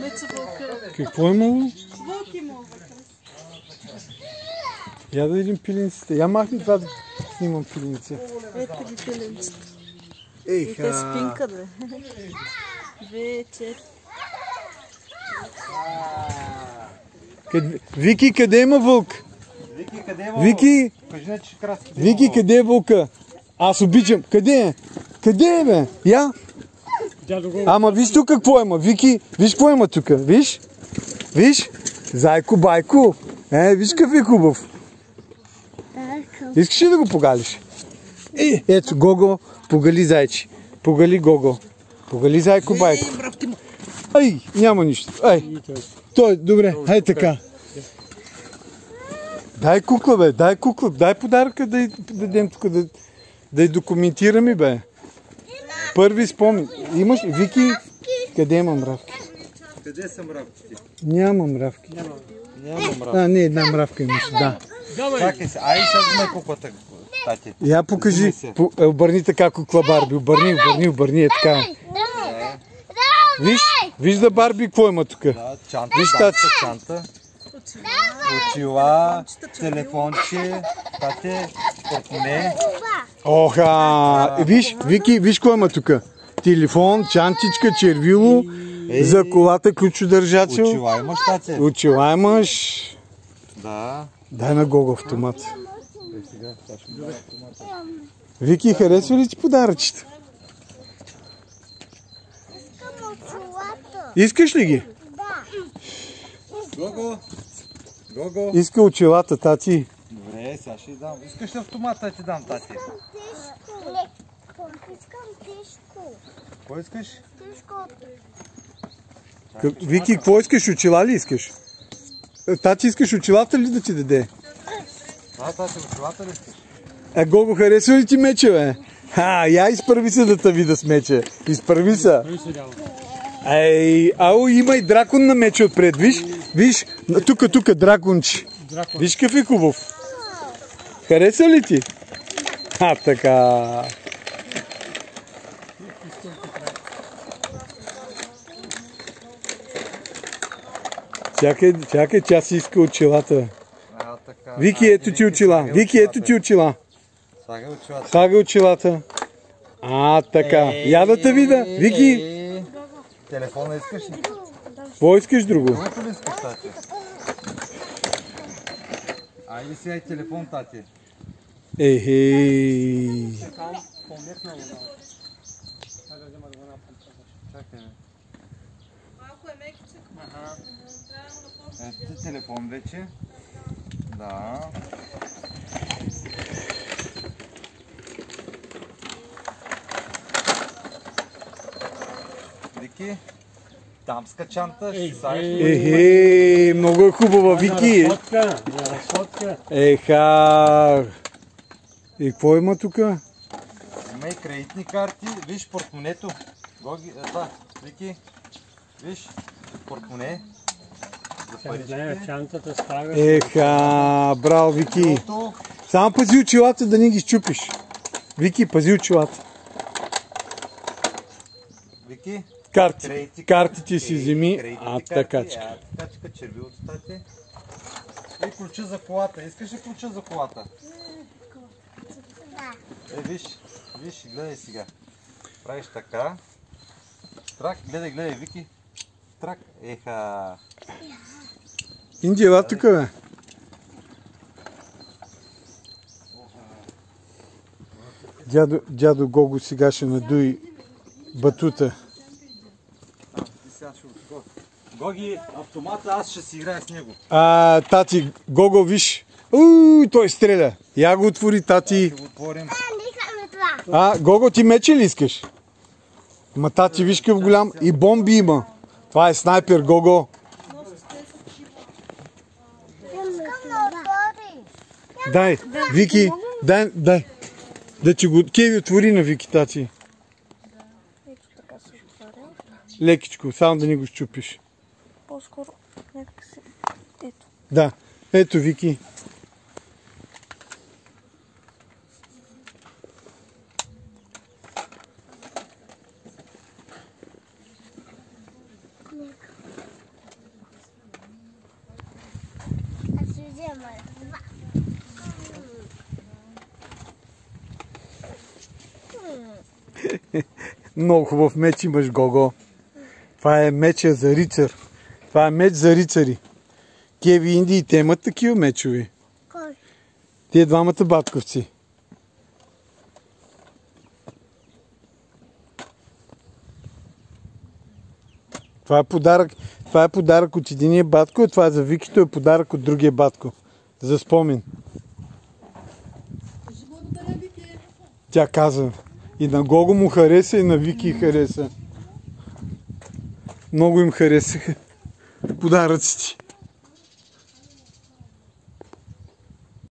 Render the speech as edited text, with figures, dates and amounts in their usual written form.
Мечо вълка. Какво е имало? Вълк имало вътре. Я да видим пиленците. Я махни това да снимам пиленце. Ето ги пиленците. Ей, Те спинкат, бе. 2, 4. Вики, къде има вълк? Вики, къде е вълк? Вики, Кажи на, че краски. Вики, къде е вълка? Аз обичам. Къде е? Къде е, бе? Я? Ама виж тук какво има. Вики, виж какво има тук. Виж? Виж? Зайко, байко. Виж какъв е хубав. Искаш ли да го погалиш? Ето, Гого, погали зайчи. Погали Гого. Погали зайко, байко. Ай, няма нищо. Ай. Той, добре, хай така. Дай кукла, бе, дай кукла. Дай подаръка да дадем тук, да я документираме, бе. Първи спомен. Имаш, Вики, къде има мравки? Къде са мравките? Няма мравки. Няма мравки. Не, една мравка имаш, да. Чакай се, ай сега вземе куклата, тати. Я покажи, обърни така кукла Барби, обърни, е така. Вижда Барби, какво има тук? Да, чанта, чанта. Очила, телефонче, тате, портмоне. Оха! Виж, Вики, виж какво има тук? Телефон, чантичка, червило, за колата, ключодържател. Очила имаш, тате? Очила имаш. Да. Дай на Гого автомат. Вики, харесва ли ти подаръчета? Искаш ли ги? Гого! Гого! Иска очилата, тати. Добре, сега ще дам. Искаш ли автомат, да ти дам, тати? Искам тежко. Кой искаш? Тежко. Вики, какво искаш? Очила ли искаш? Тати, искаш очилата ли да ти даде? Да, тати, очилата ли искаш? Гого, харесва ли ти мече, бе? Я изпърви се да те видя с мече. Изпърви се. Ау, има и дракон на мече отпред, виж? Тук, драконче. Виж какъв е хубав. Хареса ли ти? Така. Чакай, тя си иска очилата. Вики, ето ти очила. Вики, ето ти очила. Слагай очилата. Така. Я да те видя. Вики. Телефона искаш ли? Какво искаш друго? Другото ли искаш, тати? Айде сега и телефон, тати. Ехей. Чакай. Малко е мекичък. Ето ти телефон вече. Да. Вики, дамска чанта, ще слагаш ли? Много е хубава, Вики. Еха. И какво има тук? Има и кредитни карти. Виж портмонето. Гоги, Вики, виж портмоне. За паричките. Еха, браво, Вики. Само пази очилата да не ги счупиш. Вики, пази очилата. Вики, Картите си вземи. Така. Така, червилото, тати. И ключа за колата. Искаш ли ключа за колата? Виж, гледай сега. Правиш така. Трак, гледай, Вики. Трак, еха. Инди, ела тук, бе. Дядо Гого сега ще надуи батута. Гоги, автомата, аз ще си играя с него. Тати, Гого, виж. Той стреля. Я го отвори, тати. Ще го отворим. Гого, ти мече ли искаш? Ма тати, виж какъв голям. И бомби има. Това е снайпер, Гого. Дай, Вики, дай. Да ти го... Кеви, отвори на Вики, тати. Лекичко, само да не го счупиш. По-скоро някак си... Ето. Да, ето Вики. Аз ще взема два. Много хубав меч имаш, Гого. Това е меча за рицар. Това е меч за рицари. Кеви индиите имат такива мечове. Кой? Тие двамата батковци. Това е подарък. Това е подарък от единия батко, а това е за Викито е подарък от другия батко. За спомен. Тя каза. И на Гого му хареса, и на Вики хареса. Много им харесаха подаръците.